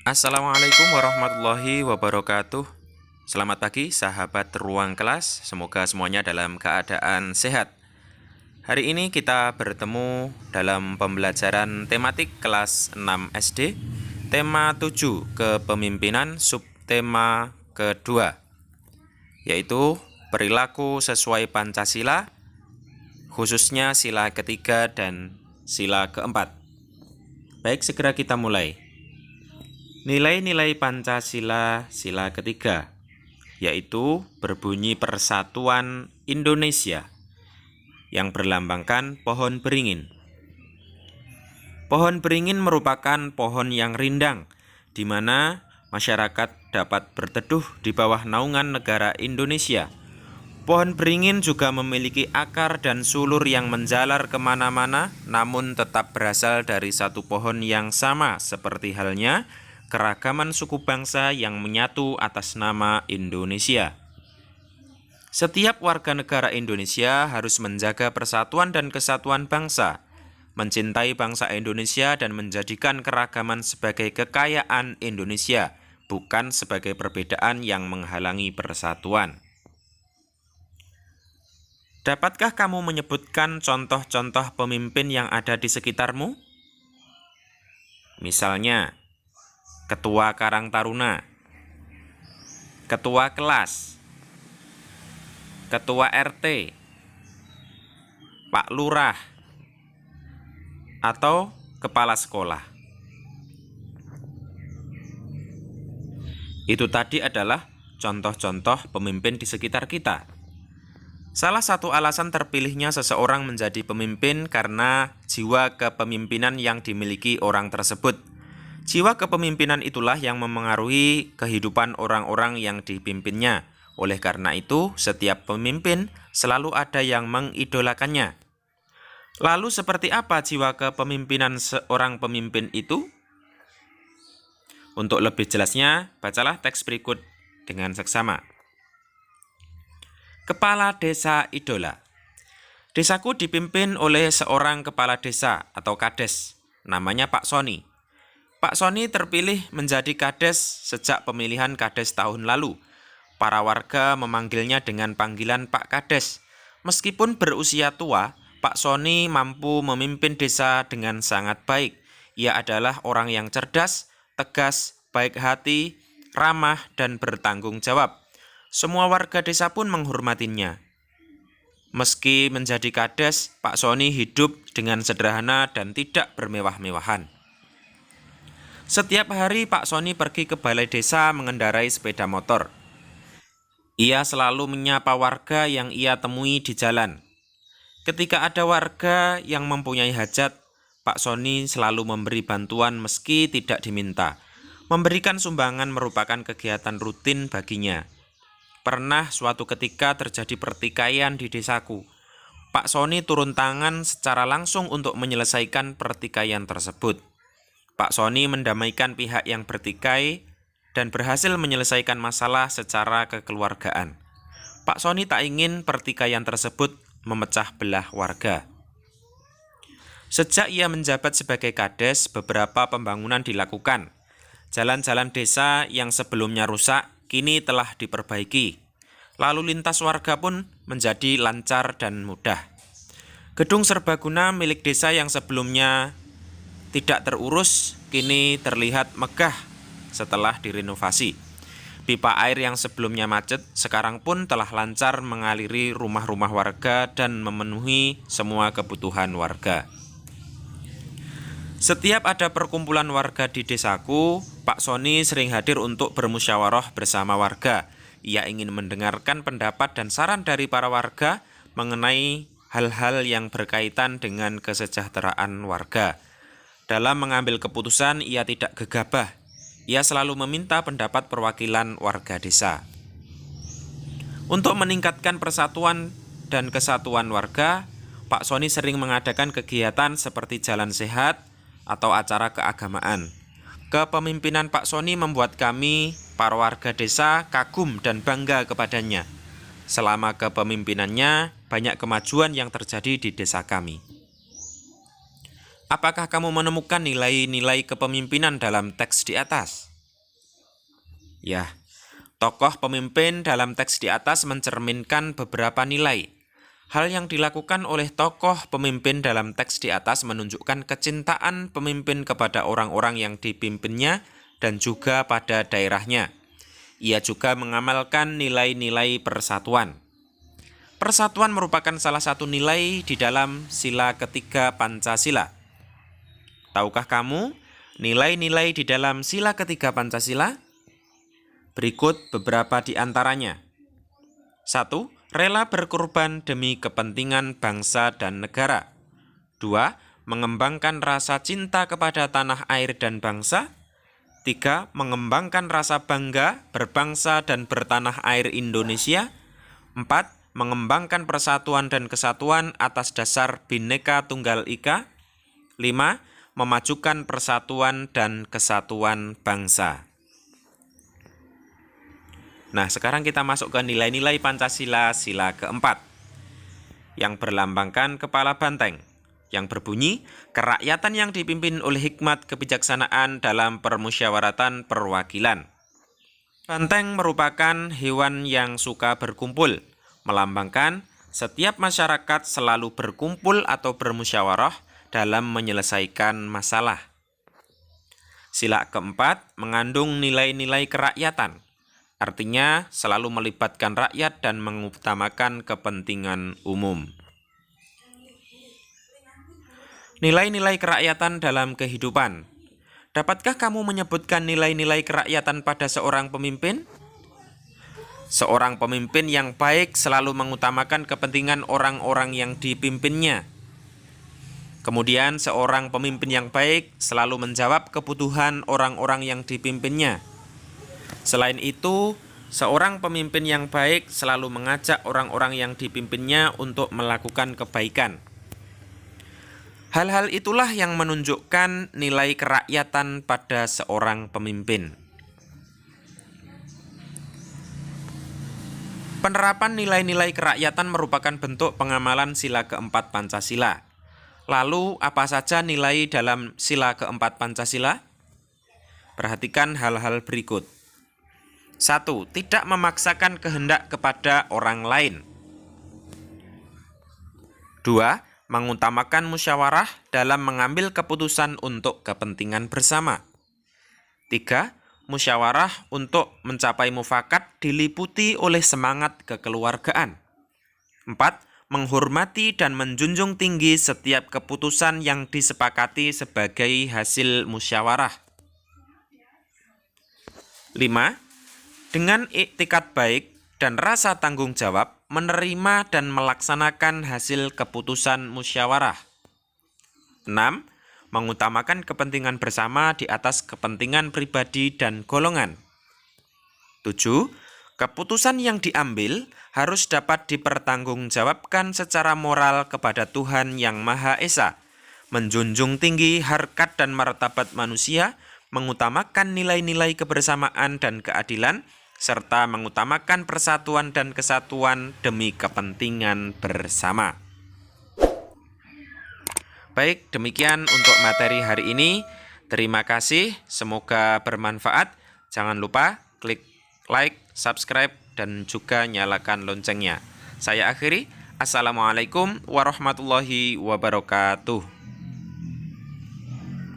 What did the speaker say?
Assalamualaikum warahmatullahi wabarakatuh. Selamat pagi sahabat ruang kelas, semoga semuanya dalam keadaan sehat. Hari ini kita bertemu dalam pembelajaran tematik kelas 6 SD, tema 7 kepemimpinan, subtema kedua, yaitu perilaku sesuai Pancasila, khususnya sila ketiga dan sila keempat. Baik, segera kita mulai. Nilai-nilai Pancasila sila ketiga, yaitu berbunyi Persatuan Indonesia yang berlambangkan pohon beringin. Pohon beringin merupakan pohon yang rindang, di mana masyarakat dapat berteduh di bawah naungan negara Indonesia. Pohon beringin juga memiliki akar dan sulur yang menjalar kemana-mana, namun tetap berasal dari satu pohon yang sama, seperti halnya keragaman suku bangsa yang menyatu atas nama Indonesia. Setiap warga negara Indonesia harus menjaga persatuan dan kesatuan bangsa, mencintai bangsa Indonesia dan menjadikan keragaman sebagai kekayaan Indonesia, bukan sebagai perbedaan yang menghalangi persatuan. Dapatkah kamu menyebutkan contoh-contoh pemimpin yang ada di sekitarmu? Misalnya, Ketua Karang Taruna, Ketua Kelas, Ketua RT, Pak Lurah, atau Kepala Sekolah. Itu tadi adalah contoh-contoh pemimpin di sekitar kita. Salah satu alasan terpilihnya seseorang menjadi pemimpin karena jiwa kepemimpinan yang dimiliki orang tersebut. Jiwa kepemimpinan itulah yang memengaruhi kehidupan orang-orang yang dipimpinnya. Oleh karena itu, setiap pemimpin selalu ada yang mengidolakannya. Lalu seperti apa jiwa kepemimpinan seorang pemimpin itu? Untuk lebih jelasnya, bacalah teks berikut dengan seksama. Kepala Desa Idola. Desaku dipimpin oleh seorang kepala desa atau kades, namanya Pak Soni. Pak Soni terpilih menjadi kades sejak pemilihan kades tahun lalu. Para warga memanggilnya dengan panggilan Pak Kades. Meskipun berusia tua, Pak Soni mampu memimpin desa dengan sangat baik. Ia adalah orang yang cerdas, tegas, baik hati, ramah, dan bertanggung jawab. Semua warga desa pun menghormatinya. Meski menjadi kades, Pak Soni hidup dengan sederhana dan tidak bermewah-mewahan. Setiap hari Pak Soni pergi ke balai desa mengendarai sepeda motor. Ia selalu menyapa warga yang ia temui di jalan. Ketika ada warga yang mempunyai hajat, Pak Soni selalu memberi bantuan meski tidak diminta. Memberikan sumbangan merupakan kegiatan rutin baginya. Pernah suatu ketika terjadi pertikaian di desaku. Pak Soni turun tangan secara langsung untuk menyelesaikan pertikaian tersebut. Pak Soni mendamaikan pihak yang bertikai dan berhasil menyelesaikan masalah secara kekeluargaan. Pak Soni tak ingin pertikaian tersebut memecah belah warga. Sejak ia menjabat sebagai kades, beberapa pembangunan dilakukan. Jalan-jalan desa yang sebelumnya rusak kini telah diperbaiki. Lalu lintas warga pun menjadi lancar dan mudah. Gedung serbaguna milik desa yang sebelumnya tidak terurus, kini terlihat megah setelah direnovasi. Pipa air yang sebelumnya macet, sekarang pun telah lancar mengaliri rumah-rumah warga dan memenuhi semua kebutuhan warga. Setiap ada perkumpulan warga di desaku, Pak Soni sering hadir untuk bermusyawarah bersama warga. Ia ingin mendengarkan pendapat dan saran dari para warga mengenai hal-hal yang berkaitan dengan kesejahteraan warga. Dalam mengambil keputusan, ia tidak gegabah. Ia selalu meminta pendapat perwakilan warga desa. Untuk meningkatkan persatuan dan kesatuan warga, Pak Soni sering mengadakan kegiatan seperti jalan sehat atau acara keagamaan. Kepemimpinan Pak Soni membuat kami, para warga desa, kagum dan bangga kepadanya. Selama kepemimpinannya, banyak kemajuan yang terjadi di desa kami. Apakah kamu menemukan nilai-nilai kepemimpinan dalam teks di atas? Ya, tokoh pemimpin dalam teks di atas mencerminkan beberapa nilai. Hal yang dilakukan oleh tokoh pemimpin dalam teks di atas menunjukkan kecintaan pemimpin kepada orang-orang yang dipimpinnya dan juga pada daerahnya. Ia juga mengamalkan nilai-nilai persatuan. Persatuan merupakan salah satu nilai di dalam sila ketiga Pancasila. Tahukah kamu nilai-nilai di dalam sila ketiga Pancasila? Berikut beberapa di antaranya. 1. Rela berkorban demi kepentingan bangsa dan negara. 2. Mengembangkan rasa cinta kepada tanah air dan bangsa. 3. Mengembangkan rasa bangga berbangsa dan bertanah air Indonesia. 4. Mengembangkan persatuan dan kesatuan atas dasar Bhinneka Tunggal Ika. 5. Memajukan persatuan dan kesatuan bangsa. Nah, sekarang kita masuk ke nilai-nilai Pancasila sila keempat, yang berlambangkan kepala banteng, yang berbunyi, kerakyatan yang dipimpin oleh hikmat kebijaksanaan dalam permusyawaratan perwakilan. Banteng merupakan hewan yang suka berkumpul, melambangkan setiap masyarakat selalu berkumpul atau bermusyawarah dalam menyelesaikan masalah. Sila keempat mengandung nilai-nilai kerakyatan, artinya selalu melibatkan rakyat dan mengutamakan kepentingan umum. Nilai-nilai kerakyatan dalam kehidupan. Dapatkah kamu menyebutkan nilai-nilai kerakyatan pada seorang pemimpin? Seorang pemimpin yang baik selalu mengutamakan kepentingan orang-orang yang dipimpinnya. Kemudian seorang pemimpin yang baik selalu menjawab kebutuhan orang-orang yang dipimpinnya. Selain itu, seorang pemimpin yang baik selalu mengajak orang-orang yang dipimpinnya untuk melakukan kebaikan. Hal-hal itulah yang menunjukkan nilai kerakyatan pada seorang pemimpin. Penerapan nilai-nilai kerakyatan merupakan bentuk pengamalan sila keempat Pancasila. Lalu, apa saja nilai dalam sila keempat Pancasila? Perhatikan hal-hal berikut. 1. Tidak memaksakan kehendak kepada orang lain. 2. Mengutamakan musyawarah dalam mengambil keputusan untuk kepentingan bersama. 3. Musyawarah untuk mencapai mufakat diliputi oleh semangat kekeluargaan. 4. Menghormati dan menjunjung tinggi setiap keputusan yang disepakati sebagai hasil musyawarah. 5. Dengan iktikad baik dan rasa tanggung jawab, menerima dan melaksanakan hasil keputusan musyawarah. 6. Mengutamakan kepentingan bersama di atas kepentingan pribadi dan golongan. 7. Keputusan yang diambil harus dapat dipertanggungjawabkan secara moral kepada Tuhan Yang Maha Esa, menjunjung tinggi harkat dan martabat manusia, mengutamakan nilai-nilai kebersamaan dan keadilan, serta mengutamakan persatuan dan kesatuan demi kepentingan bersama. Baik, demikian untuk materi hari ini. Terima kasih, semoga bermanfaat. Jangan lupa klik like, subscribe, dan juga nyalakan loncengnya. Saya akhiri. Assalamualaikum warahmatullahi wabarakatuh.